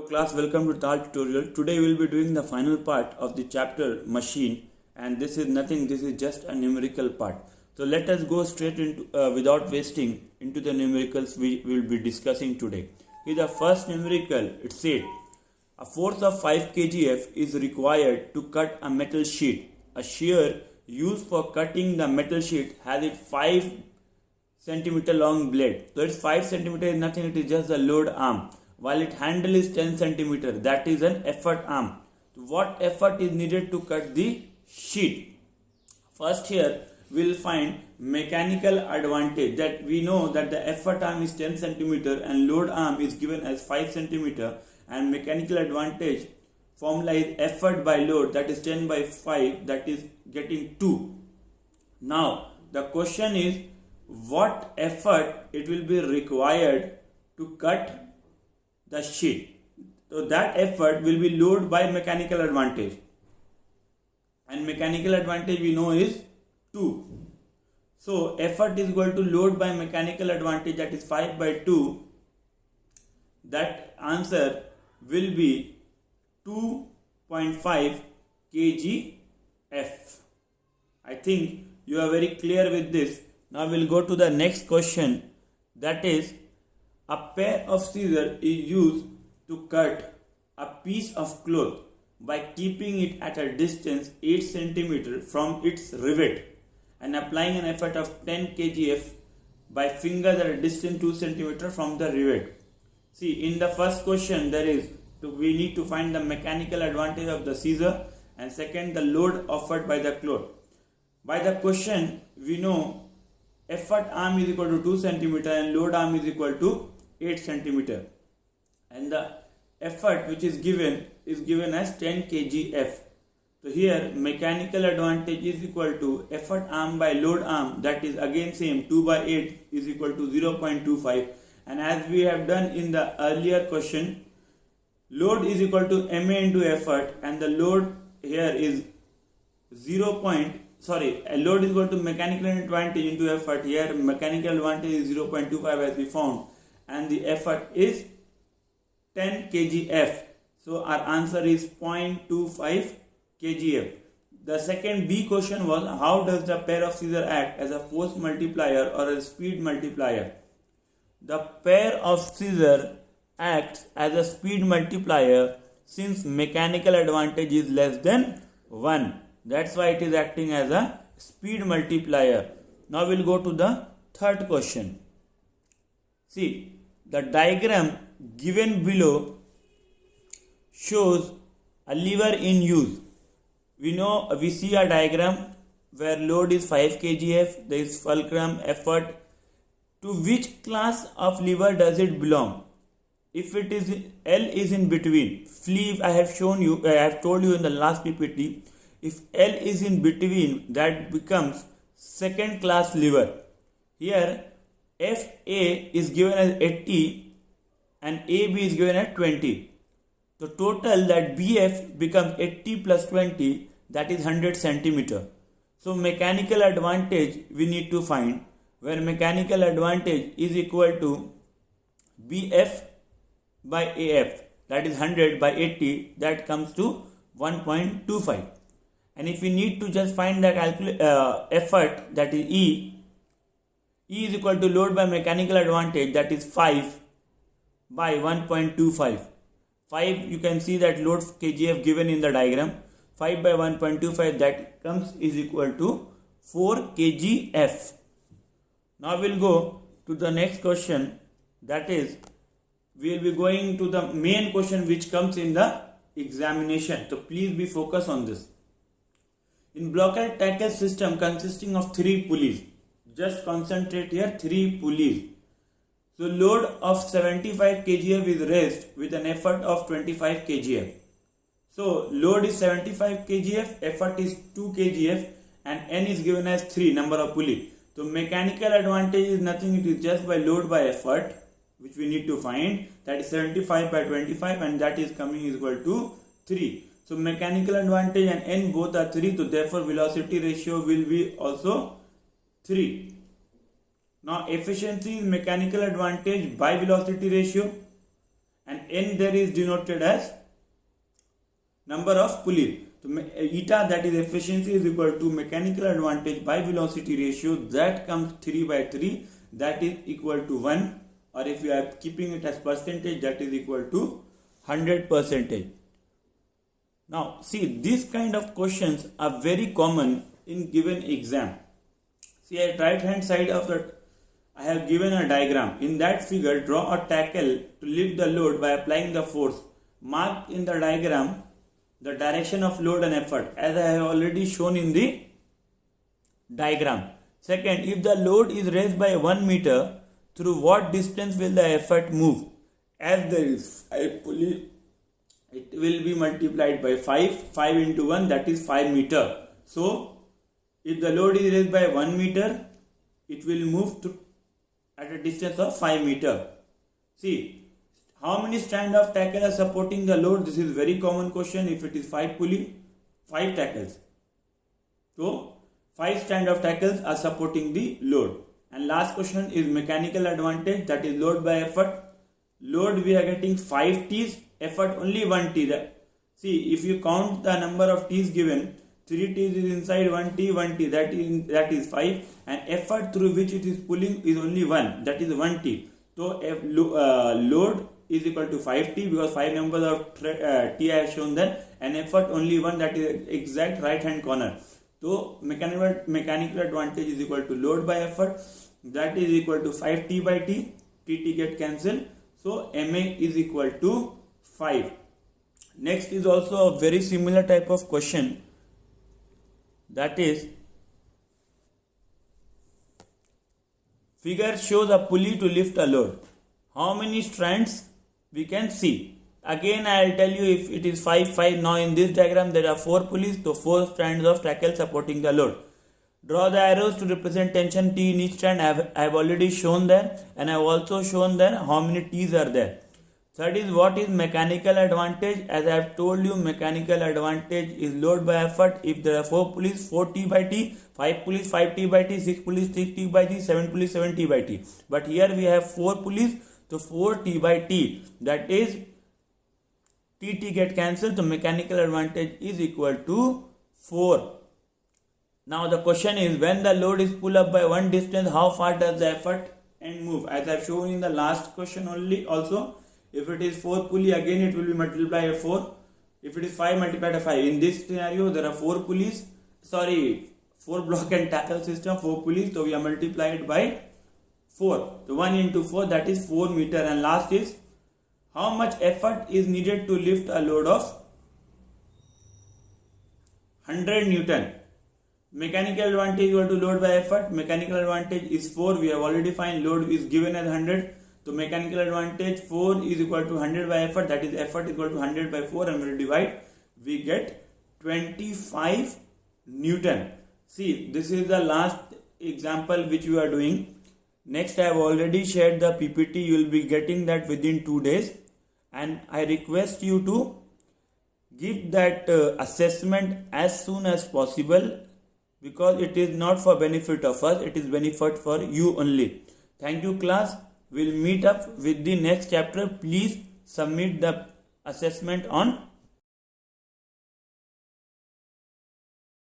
Class, welcome to Tal tutorial. Today we will be doing the final part of the chapter machine, and this is nothing, this is just a numerical part. So let us go straight into without wasting into the numericals we will be discussing today. Here the first numerical, it said a force of 5 kgf is required to cut a metal sheet. A shear used for cutting the metal sheet has its 5 centimeter long blade. So it's 5 centimeter is nothing, it is just the load arm. While its handle is 10 centimeter, that is an effort arm. So what effort is needed to cut the sheet? First here we will find mechanical advantage, that we know that the effort arm is 10 centimeter and load arm is given as 5 centimeter, and mechanical advantage formula is effort by load, that is 10 by 5, that is getting 2. Now the question is what effort it will be required to cut the sheet. So that effort will be load by mechanical advantage, and mechanical advantage we know is 2. So effort is equal to load by mechanical advantage, that is 5 by 2. That answer will be 2.5 kgf. I think you are very clear with this. Now we will go to the next question, that is a pair of scissors is used to cut a piece of cloth by keeping it at a distance 8 cm from its rivet and applying an effort of 10 kgf by fingers at a distance 2 cm from the rivet. See, in the first question we need to find the mechanical advantage of the scissor, and second the load offered by the cloth. By the question we know effort arm is equal to 2 cm and load arm is equal to 8 cm, and the effort which is given as 10 kgf. So here mechanical advantage is equal to effort arm by load arm, that is again same, 2 by 8 is equal to 0.25, and as we have done in the earlier question, load is equal to ma into effort, and the load here is load is equal to mechanical advantage into effort. Here mechanical advantage is 0.25 as we found, and the effort is 10 kgf. So our answer is 0.25 kgf. The second B question was, how does the pair of scissors act as a force multiplier or a speed multiplier? The pair of scissors acts as a speed multiplier since mechanical advantage is less than 1. That's why it is acting as a speed multiplier. Now we'll go to the third question. See, the diagram given below shows a lever in use. We see a diagram where load is 5 kgf, there is fulcrum, effort. To which class of lever does it belong? If it is L is in between, I have told you in the last PPT, if L is in between, that becomes second class lever. Here FA is given as 80 and AB is given as 20. So total that BF becomes 80 plus 20, that is 100 centimeter. So mechanical advantage we need to find, where mechanical advantage is equal to BF by AF, that is 100 by 80, that comes to 1.25. And if we need to just find the effort, that is E is equal to load by mechanical advantage, that is 5 by 1.25. 5, you can see that load kgf given in the diagram. 5 by 1.25, that comes is equal to 4 kgf. Now we'll go to the next question, that is we will be going to the main question which comes in the examination. So please be focused on this. In block and tackle system consisting of 3 pulleys, just concentrate here, 3 pulleys. So load of 75 kgf is raised with an effort of 25 kgf. So load is 75 kgf, effort is 2 kgf, and N is given as 3 number of pulley. So mechanical advantage is nothing, it is just by load by effort, which we need to find, that is 75 by 25, and that is coming is equal to 3. So mechanical advantage and N both are 3, so therefore velocity ratio will be also 3. Now efficiency is mechanical advantage by velocity ratio, and N there is denoted as number of pulleys. So eta, that is efficiency, is equal to mechanical advantage by velocity ratio, that comes 3 by 3, that is equal to 1, or if you are keeping it as percentage, that is equal to 100%. Now see, these kind of questions are very common in given exam. See, at right hand side of the, I have given a diagram. In that figure, draw a tackle to lift the load by applying the force. Mark in the diagram the direction of load and effort, as I have already shown in the diagram. Second, if the load is raised by 1 meter, through what distance will the effort move? As there is 5 pulley, it will be multiplied by 5. 5 into 1, that is 5 meter. So, if the load is raised by 1 meter, it will move at a distance of 5 meter. See, how many strands of tackle are supporting the load? This is very common question. If it is 5 pulley, 5 tackles. So, 5 strands of tackles are supporting the load. And last question is mechanical advantage, that is load by effort. Load we are getting 5 T's, effort only 1 T. See, if you count the number of T's given, 3 T's is inside 1 T, 1 T, that is 5, and effort through which it is pulling is only 1, that is 1 T. So, load is equal to 5T, because 5 numbers of T I have shown there, and effort only 1, that is exact right hand corner. So mechanical advantage is equal to load by effort, that is equal to 5T by T, T get cancelled. So MA is equal to 5. Next is also a very similar type of question, that is, figure shows a pulley to lift a load. How many strands we can see? Again, I will tell you, if it is 5, 5, now in this diagram there are 4 pulleys, so 4 strands of tackle supporting the load. Draw the arrows to represent tension T in each strand. I have already shown there, and I have also shown there how many T's are there. Third is, what is mechanical advantage? As I have told you, mechanical advantage is load by effort. If there are 4 pulleys, 4T by T, 5 pulleys, 5T by T, 6 pulleys, 6T by T, 7 pulleys, 7T by T. But here we have 4 pulleys, so 4T by T, that is T get cancelled, so mechanical advantage is equal to 4. Now the question is, when the load is pulled up by 1 distance, how far does the effort and move? As I have shown in the last question only also, if it is 4 pulley, again it will be multiplied by 4. If it is 5, multiplied by 5. In this scenario, there are 4 pulleys, 4 block and tackle system, 4 pulleys, so we are multiplied by 4. So 1 into 4, that is 4 meter. And last is, how much effort is needed to lift a load of 100 Newton? Mechanical advantage is equal to load by effort. Mechanical advantage is 4. We have already found load is given as 100. So mechanical advantage 4 is equal to 100 by effort. That is effort equal to 100 by 4, and we will divide. We get 25 Newton. See, this is the last example which we are doing. Next, I have already shared the PPT. You will be getting that within 2 days. And I request you to give that assessment as soon as possible, because it is not for benefit of us, it is benefit for you only. Thank you, class. We'll meet up with the next chapter. Please submit the assessment on